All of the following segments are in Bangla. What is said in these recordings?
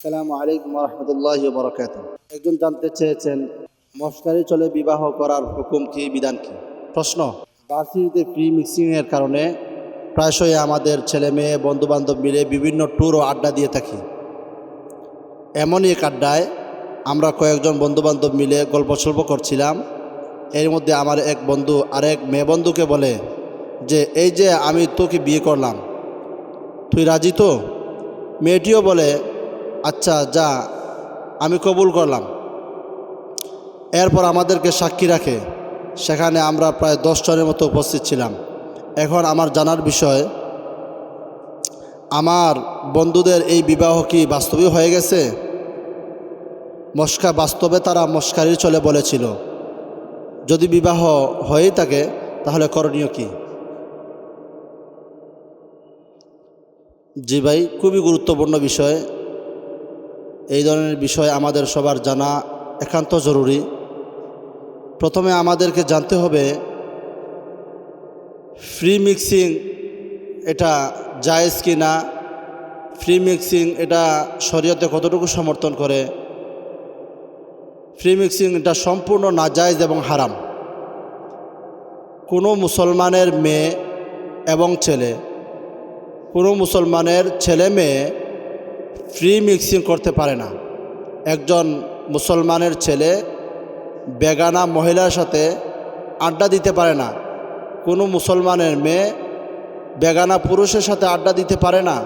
আসসালামু আলাইকুম রহমতুল্লাহি ওয়া বারাকাতুহু। একজন জানতে চেয়েছেন মশকারি চলে বিবাহ করার হুকুম কি, বিধান কি। প্রশ্ন: ভার্সিটিতে প্রি মিক্সিংয়ের কারণে প্রায়শই আমাদের ছেলে মেয়ে বন্ধুবান্ধব মিলে বিভিন্ন ট্যুর ও আড্ডা দিয়ে থাকি। এমনই এক আড্ডায় আমরা কয়েকজন বন্ধুবান্ধব মিলে গল্প সল্প করছিলাম। এর মধ্যে আমার এক বন্ধু আরেক মেয়ে বন্ধুকে বলে যে, এই যে আমি তোকে বিয়ে করলাম, তুই রাজি তো? মেয়েটিও বলে, আচ্ছা যা, আমি কবুল করলাম। এরপর আমাদেরকে সাক্ষী রাখে। সেখানে আমরা প্রায় 10 জনের মতো উপস্থিত ছিলাম। এখন আমার জানার বিষয়, আমার বন্ধুদের এই বিবাহ কি বাস্তবে হয়ে গেছে? বাস্তবে তারা মশকারির চলে বলেছিল। যদি বিবাহ হয়েই থাকে তাহলে করণীয় কি? জি ভাই, খুবই গুরুত্বপূর্ণ বিষয়। এই ধরনের বিষয় আমাদের সবার জানা একান্ত জরুরি। প্রথমে আমাদেরকে জানতে হবে ফ্রি মিক্সিং এটা জায়েজ কি না, ফ্রি মিক্সিং এটা শরীয়তে কতটুকু সমর্থন করে। ফ্রি মিক্সিং এটা সম্পূর্ণ নাজায়েজ এবং হারাম। কোনো মুসলমানের মেয়ে এবং ছেলে, কোনো মুসলমানের ছেলে মেয়ে ফ্রি মিক্সিং করতে পারে না। একজন মুসলমানের ছেলে বেগানা মহিলার সাথে আড্ডা দিতে পারে না। কোনো মুসলমানের মেয়ে বেগানা পুরুষের সাথে আড্ডা দিতে পারে না।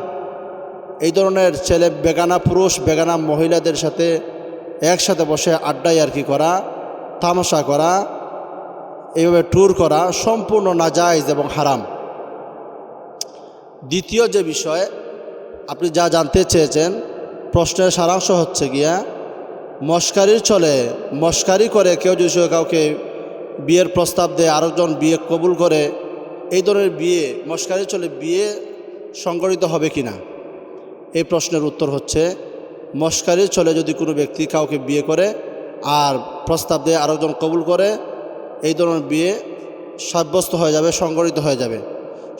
এই ধরনের ছেলে বেগানা পুরুষ বেগানা মহিলাদের সাথে একসাথে বসে আড্ডায় আর কি করা, তামাশা করা, এইভাবে ট্যুর করা সম্পূর্ণ নাজায়েজ এবং হারাম। দ্বিতীয় যে বিষয় আপনি যা জানতে চেয়েছেন, প্রশ্নের সারাংশ হচ্ছে গিয়া, মশকারির চলে মশকারি করে কেউ যদি কাউকে বিয়ের প্রস্তাব দেয়, আরেকজন বিয়ে কবুল করে, এই ধরনের বিয়ে মশকারির চলে বিয়ে সংগঠিত হবে কি না। এই প্রশ্নের উত্তর হচ্ছে, মশকারির চলে যদি কোনো ব্যক্তি কাউকে বিয়ে করে আর প্রস্তাব দেয়, আরেকজন কবুল করে, এই ধরনের বিয়ে সাব্যস্ত হয়ে যাবে, সংগঠিত হয়ে যাবে।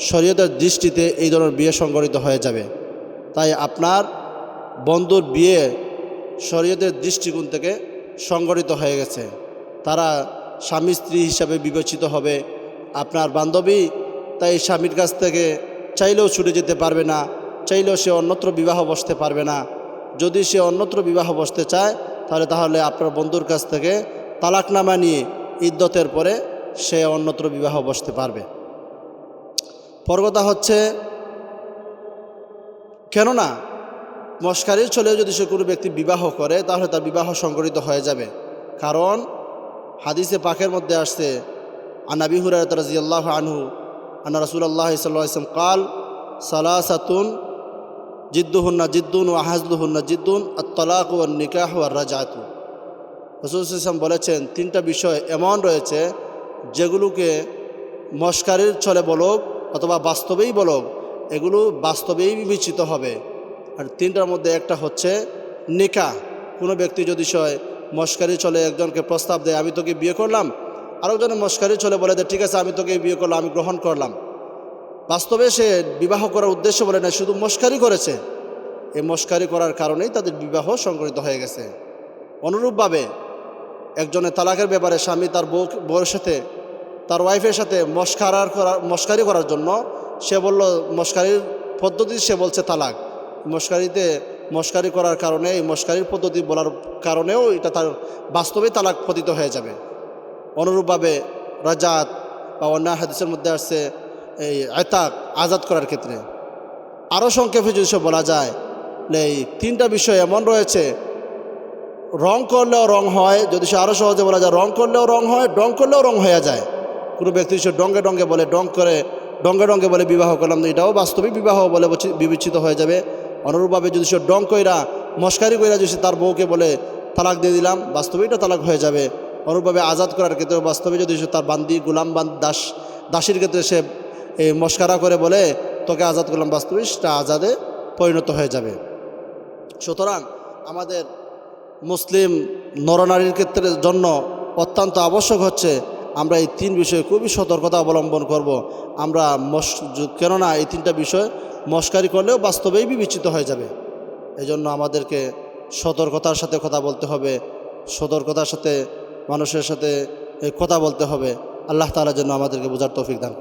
শরীয়তের দৃষ্টিতে এই ধরনের বিয়ে সংগঠিত হয়ে যাবে। তাই আপনার বন্ধুর বিয়ে শরীয়তের দৃষ্টিকোণ থেকে সংগঠিত হয়ে গেছে। তারা স্বামী স্ত্রী হিসাবে বিবেচিত হবে। আপনার বান্ধবী তাই স্বামীর কাছ থেকে চাইলেও ছুটে যেতে পারবে না, চাইলেও সে অন্যত্র বিবাহ বসতে পারবে না। যদি সে অন্যত্র বিবাহ বসতে চায় তাহলে আপনার বন্ধুর কাছ থেকে তালাকনামা নিয়ে ইদ্যতের পরে সে অন্যত্র বিবাহ বসতে পারবে। পর কথা হচ্ছে, কেননা মশকারির চলে যদি সে কোনো ব্যক্তি বিবাহ করে তাহলে তার বিবাহ সংগঠিত হয়ে যাবে। কারণ হাদিসে পাকের মধ্যে আসছে, আন আবি হুরায়রা রাদিয়াল্লাহু আনহু আন্না রাসূলুল্লাহ সাল্লাল্লাহু আলাইহি ওয়াসাল্লাম قال সালাসাতুন জিদ্দুহুন্না জিদ্দুন ওয়া হাজলুহুন্না জিদ্দুন আত-তালাক ওয়ান নিকাহ ওয়ার রাজআতু। রাসূল সাল্লাল্লাহু আলাইহি ওয়াসাল্লাম বলেছেন, 3টা বিষয় এমন রয়েছে যেগুলোকে মশকারির চলে বলুক অথবা বাস্তবেই বলুক, এগুলো বাস্তবেই বিবেচিত হবে। আর 3টার মধ্যে একটা হচ্ছে নিকাহ। কোনো ব্যক্তি যদি মশকারি চলে একজনকে প্রস্তাব দেয়, আমি তোকে বিয়ে করলাম, আরেকজনের মশকারি চলে বলে দেয়, ঠিক আছে আমি তোকে বিয়ে করলাম, আমি গ্রহণ করলাম। বাস্তবে সে বিবাহ করার উদ্দেশ্য বলে না, শুধু মশকারি করেছে। এই মশকারি করার কারণেই তাদের বিবাহ সংগঠিত হয়ে গেছে। অনুরূপভাবে একজনের তালাকের ব্যাপারে স্বামী তার বউয়ের সাথে, তার ওয়াইফের সাথে মশকারি করার জন্য সে বলল, মশকারির পদ্ধতি সে বলছে তালাক। মশকারি করার কারণে, এই মশকারির পদ্ধতি বলার কারণেও এটা তার বাস্তবে তালাক পতিত হয়ে যাবে। অনুরূপভাবে রাজাত বা অন্য হাদিসের মধ্যে আসছে এই আতাক, আজাদ করার ক্ষেত্রে। আরও সংক্ষেপে যদি সে বলা যায়, এই 3টা বিষয় এমন রয়েছে, রং করলেও রং হয়। যদি সে আরও সহজে বলা যায়, রং করলেও রং হয়, ডং করলেও রং হয়ে যায়। কোনো ব্যক্তি সে ডঙ্গে ডঙ্গে বলে, ডঙ্গে ডঙ্গে বলে বিবাহ করলাম, এটাও বাস্তবিক বিবাহ বলে বিবেচিত হয়ে যাবে। অনুরূপভাবে যদি সে ডং কইরা মশকারি কইরা যদি তার বউকে বলে তালাক দিয়ে দিলাম, বাস্তবে এটা তালাক হয়ে যাবে। অনুরূপভাবে আজাদ করার ক্ষেত্রে বাস্তবে যদি সে তার বান্দি গুলাম দাসীর ক্ষেত্রে সে এই মশকারা করে বলে তোকে আজাদ করলাম, বাস্তবে সেটা আজাদে পরিণত হয়ে যাবে। সুতরাং আমাদের মুসলিম নরনারীর ক্ষেত্রের জন্য অত্যন্ত আবশ্যক হচ্ছে আমরা এই 3 বিষয়ে খুবই সতর্কতা অবলম্বন করব। আমরা কেননা এই 3টা বিষয় মশকারি করলেও বাস্তবেই বিবেচিত হয়ে যাবে। এজন্য আমাদেরকে সতর্কতার সাথে কথা বলতে হবে, সতর্কতার সাথে মানুষের সাথে কথা বলতে হবে। আল্লাহ তাআলা যেন আমাদেরকে বোঝার তৌফিক দান করেন।